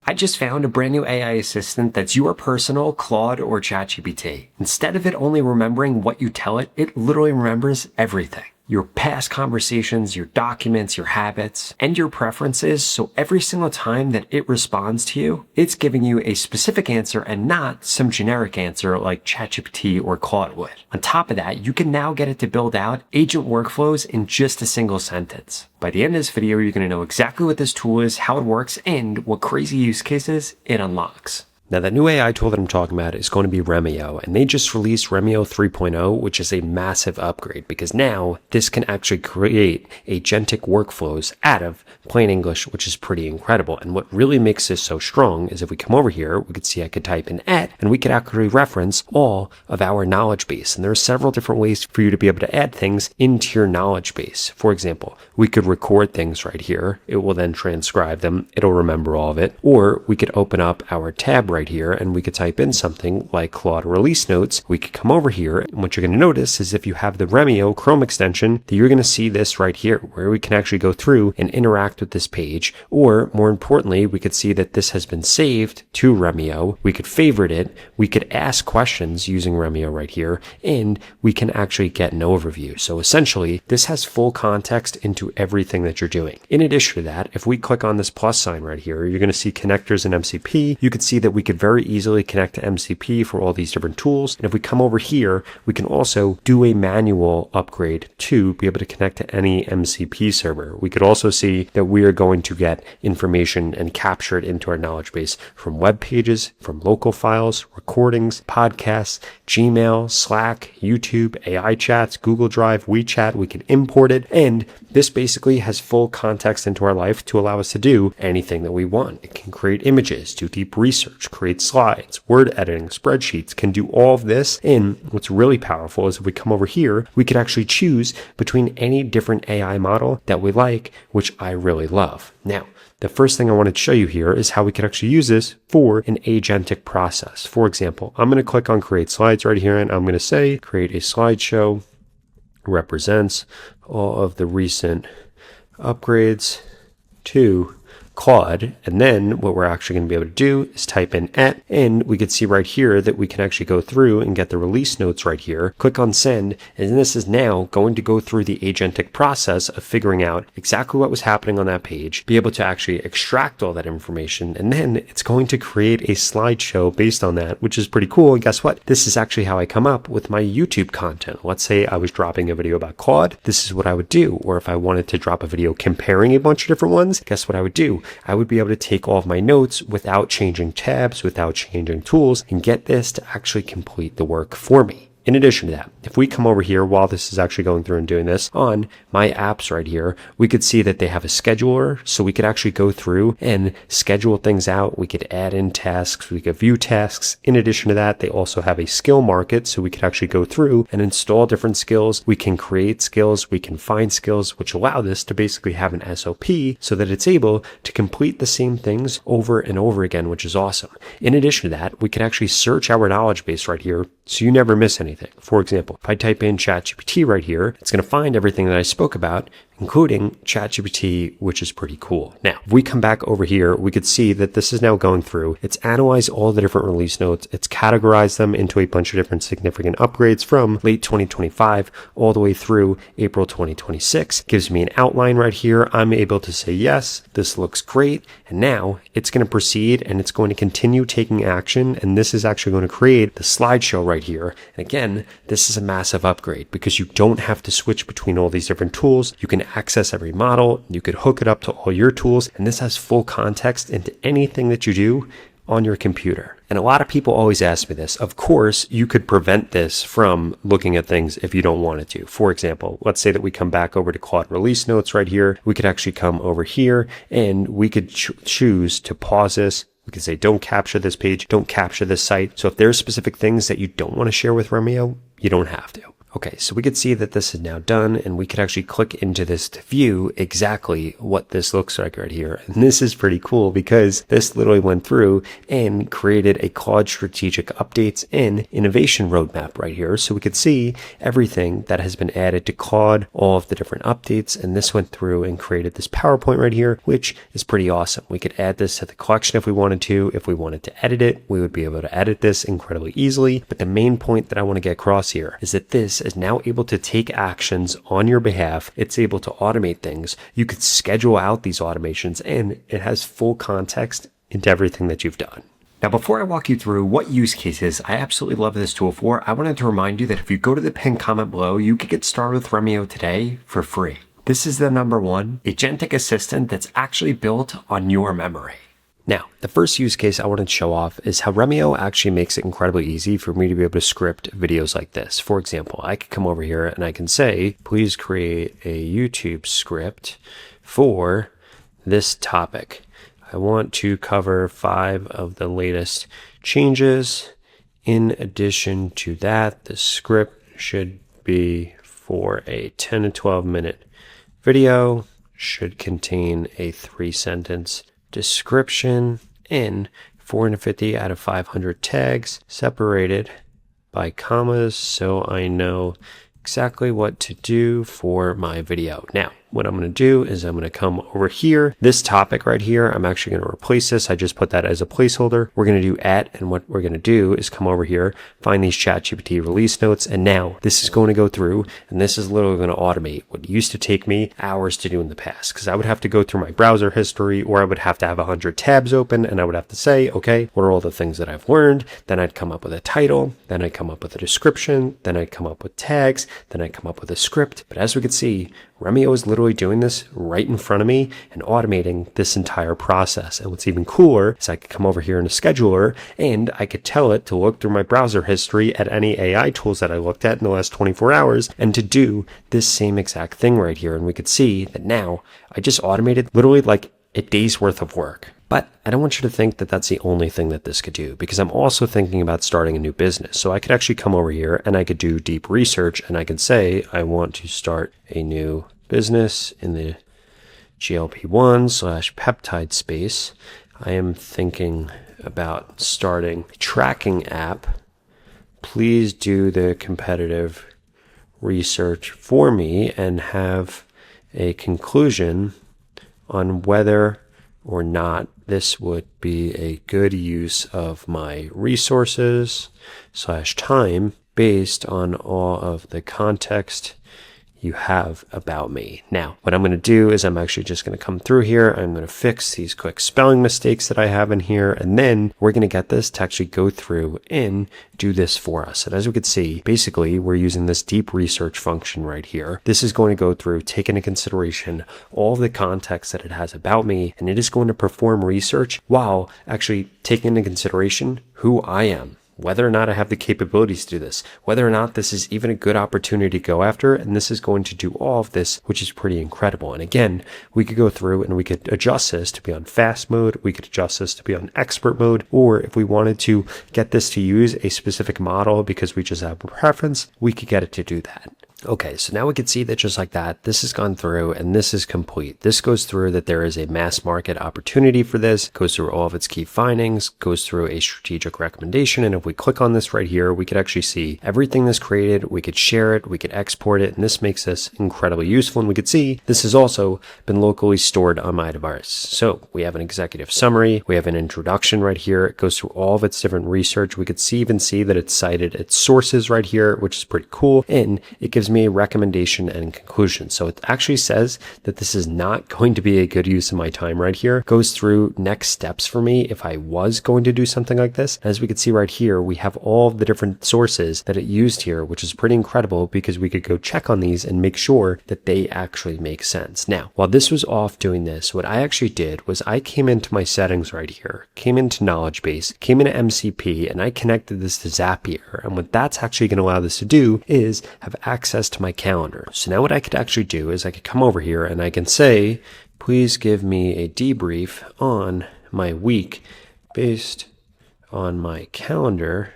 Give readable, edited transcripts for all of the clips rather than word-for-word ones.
I just found a brand new AI assistant that's your personal Claude or ChatGPT. Instead of it only remembering what you tell it, it literally remembers everything. Your past conversations, your documents, your habits, and your preferences. So every single time that it responds to you, it's giving you a specific answer and not some generic answer like ChatGPT or Claude would. On top of that, you can now get it to build out agent workflows in just a single sentence. By the end of this video, you're going to know exactly what this tool is, how it works, and what crazy use cases it unlocks. Now, that new AI tool that I'm talking about is going to be Remio, and they just released Remio 3.0, which is a massive upgrade because now this can actually create agentic workflows out of plain English, which is pretty incredible. And what really makes this so strong is if we come over here, we could see I could type in @ and we could actually reference all of our knowledge base. And there are several different ways for you to be able to add things into your knowledge base. For example, we could record things right here. It will then transcribe them. It'll remember all of it. Or we could open up our tab right here and we could type in something like Claude release notes. We could come over here, and what you're going to notice is if you have the Remio Chrome extension, that you're going to see this right here where we can actually go through and interact with this page. Or more importantly, we could see that this has been saved to Remio. We could favorite it. We could ask questions using Remio right here, and we can actually get an overview. So essentially, this has full context into everything that you're doing. In addition to that, if we click on this plus sign right here, you're going to see connectors and MCP. You can see that we could very easily connect to MCP for all these different tools. And if we come over here, we can also do a manual upgrade to be able to connect to any MCP server. We could also see that we are going to get information and capture it into our knowledge base from web pages, from local files, recordings, podcasts, Gmail, Slack, YouTube, AI chats, Google Drive, WeChat. We can import it. And this basically has full context into our life to allow us to do anything that we want. It can create images, do deep research, create slides, word editing, spreadsheets, can do all of this. And what's really powerful is if we come over here, we could actually choose between any different AI model that we like, which I really love. Now, the first thing I wanted to show you here is how we can actually use this for an agentic process. For example, I'm going to click on create slides right here, and I'm going to say create a slideshow represents all of the recent upgrades to Claude. And then what we're actually going to be able to do is type in @ and we could see right here that we can actually go through and get the release notes right here, click on send, and this is now going to go through the agentic process of figuring out exactly what was happening on that page, be able to actually extract all that information, and then it's going to create a slideshow based on that, which is pretty cool. And guess what? This is actually how I come up with my YouTube content. Let's say I was dropping a video about Claude. This is what I would do. Or if I wanted to drop a video comparing a bunch of different ones, guess what I would do? I would be able to take all of my notes without changing tabs, without changing tools, and get this to actually complete the work for me. In addition to that, if we come over here while this is actually going through and doing this on my apps right here, we could see that they have a scheduler. So we could actually go through and schedule things out. We could add in tasks. We could view tasks. In addition to that, they also have a skill market. So we could actually go through and install different skills. We can create skills. We can find skills, which allow this to basically have an SOP so that it's able to complete the same things over and over again, which is awesome. In addition to that, we can actually search our knowledge base right here so you never miss anything. For example, if I type in ChatGPT right here, it's going to find everything that I spoke about, including ChatGPT, which is pretty cool. Now, if we come back over here, we could see that this is now going through. It's analyzed all the different release notes. It's categorized them into a bunch of different significant upgrades from late 2025 all the way through April 2026. Gives me an outline right here. I'm able to say, yes, this looks great. And now it's going to proceed and it's going to continue taking action. And this is actually going to create the slideshow right here. And again, this is a massive upgrade because you don't have to switch between all these different tools. You can access every model. You could hook it up to all your tools. And this has full context into anything that you do on your computer. And a lot of people always ask me this. Of course, you could prevent this from looking at things if you don't want it to. For example, let's say that we come back over to Claude release notes right here. We could actually come over here and we could choose to pause this. We could say, don't capture this page, don't capture this site. So if there's specific things that you don't want to share with Remio, you don't have to. Okay, so we could see that this is now done, and we could actually click into this to view exactly what this looks like right here. And this is pretty cool because this literally went through and created a Claude strategic updates and innovation roadmap right here. So we could see everything that has been added to Claude, all of the different updates, and this went through and created this PowerPoint right here, which is pretty awesome. We could add this to the collection if we wanted to. If we wanted to edit it, we would be able to edit this incredibly easily. But the main point that I want to get across here is that this is now able to take actions on your behalf. It's able to automate things. You could schedule out these automations, and it has full context into everything that you've done. Now, before I walk you through what use cases I absolutely love this tool for, I wanted to remind you that if you go to the pinned comment below, you can get started with Remio today for free. This is the #1 agentic assistant that's actually built on your memory. Now, the first use case I wanted to show off is how Remio actually makes it incredibly easy for me to be able to script videos like this. For example, I could come over here and I can say, please create a YouTube script for this topic. I want to cover 5 of the latest changes. In addition to that, the script should be for a 10 to 12 minute video, should contain a 3-sentence description in 450 out of 500 tags separated by commas so I know exactly what to do for my video. Now, what I'm going to do is I'm going to come over here. This topic right here, I'm actually going to replace this. I just put that as a placeholder. We're going to do @ and what we're going to do is come over here, find these ChatGPT release notes, and now this is going to go through, and this is literally going to automate what used to take me hours to do in the past, because I would have to go through my browser history, or I would have to have 100 tabs open, and I would have to say, okay, what are all the things that I've learned? Then I'd come up with a title, then I'd come up with a description, then I'd come up with tags, then I'd come up with a script. But as we can see, Remio is literally doing this right in front of me and automating this entire process. And what's even cooler is I could come over here in a scheduler and I could tell it to look through my browser history at any AI tools that I looked at in the last 24 hours and to do this same exact thing right here. And we could see that now I just automated literally like a day's worth of work. But I don't want you to think that that's the only thing that this could do, because I'm also thinking about starting a new business. So I could actually come over here and I could do deep research and I could say, I want to start a new business in the GLP-1/peptide space. I am thinking about starting a tracking app. Please do the competitive research for me and have a conclusion on whether or not this would be a good use of my resources/time based on all of the context you have about me. Now, what I'm going to do is I'm actually just going to come through here. I'm going to fix these quick spelling mistakes that I have in here. And then we're going to get this to actually go through and do this for us. And as we can see, basically we're using this deep research function right here. This is going to go through, take into consideration all of the context that it has about me. And it is going to perform research while actually taking into consideration who I am, whether or not I have the capabilities to do this, whether or not this is even a good opportunity to go after. And this is going to do all of this, which is pretty incredible. And again, we could go through and we could adjust this to be on fast mode. We could adjust this to be on expert mode. Or if we wanted to get this to use a specific model because we just have a preference, we could get it to do that. Okay, so now we can see that just like that, this has gone through and this is complete. This goes through that there is a mass market opportunity for this, goes through all of its key findings, goes through a strategic recommendation. And if we click on this right here, we could actually see everything that's created. We could share it, we could export it, and this makes this incredibly useful. And we could see this has also been locally stored on my device. So we have an executive summary, we have an introduction right here. It goes through all of its different research. We could even see that it's cited its sources right here, which is pretty cool. And it gives me a recommendation and conclusion. So it actually says that this is not going to be a good use of my time right here. It goes through next steps for me if I was going to do something like this. As we can see right here, we have all of the different sources that it used here, which is pretty incredible because we could go check on these and make sure that they actually make sense. Now, while this was off doing this, what I actually did was I came into my settings right here, came into knowledge base, came into MCP, and I connected this to Zapier. And what that's actually going to allow this to do is have access to my calendar. So now what I could actually do is I could come over here and I can say, please give me a debrief on my week based on my calendar,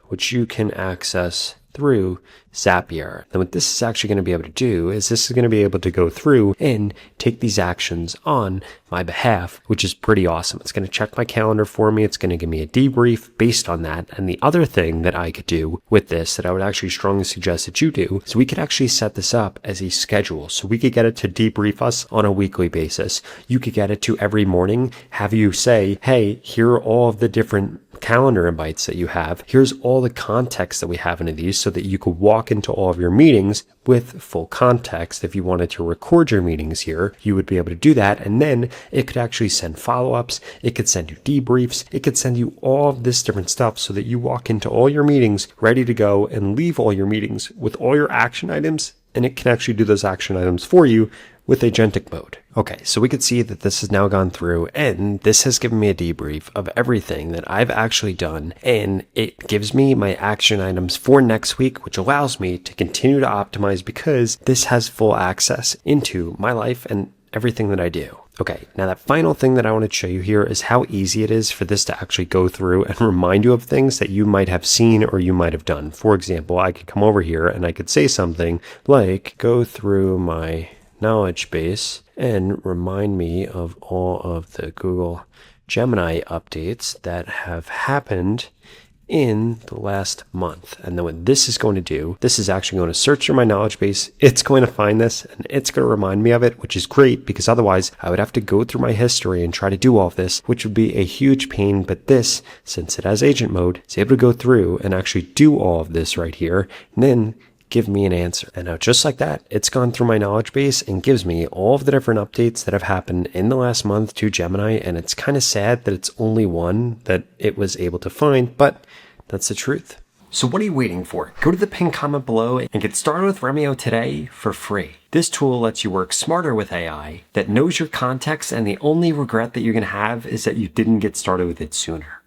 which you can access through Zapier. And what this is actually going to be able to do is this is going to be able to go through and take these actions on my behalf, which is pretty awesome. It's going to check my calendar for me. It's going to give me a debrief based on that. And the other thing that I could do with this that I would actually strongly suggest that you do is we could actually set this up as a schedule. So we could get it to debrief us on a weekly basis. You could get it to every morning, have you say, hey, here are all of the different calendar invites that you have. Here's all the context that we have into these so that you could walk into all of your meetings with full context. If you wanted to record your meetings here, you would be able to do that. And then it could actually send follow-ups. It could send you debriefs. It could send you all of this different stuff so that you walk into all your meetings ready to go and leave all your meetings with all your action items. And it can actually do those action items for you with Agentic mode. Okay, so we could see that this has now gone through and this has given me a debrief of everything that I've actually done, and it gives me my action items for next week, which allows me to continue to optimize because this has full access into my life and everything that I do. Okay, now that final thing that I want to show you here is how easy it is for this to actually go through and remind you of things that you might have seen or you might have done. For example, I could come over here and I could say something like, go through my knowledge base and remind me of all of the Google Gemini updates that have happened in the last month. And then what this is going to do, this is actually going to search through my knowledge base. It's going to find this and it's going to remind me of it, which is great because otherwise I would have to go through my history and try to do all of this, which would be a huge pain. But this, since it has agent mode, is able to go through and actually do all of this right here and then give me an answer. And now just like that, it's gone through my knowledge base and gives me all of the different updates that have happened in the last month to Gemini. And it's kind of sad that it's only one that it was able to find, but that's the truth. So what are you waiting for? Go to the pinned comment below and get started with Remio today for free. This tool lets you work smarter with AI that knows your context, and the only regret that you're going to have is that you didn't get started with it sooner.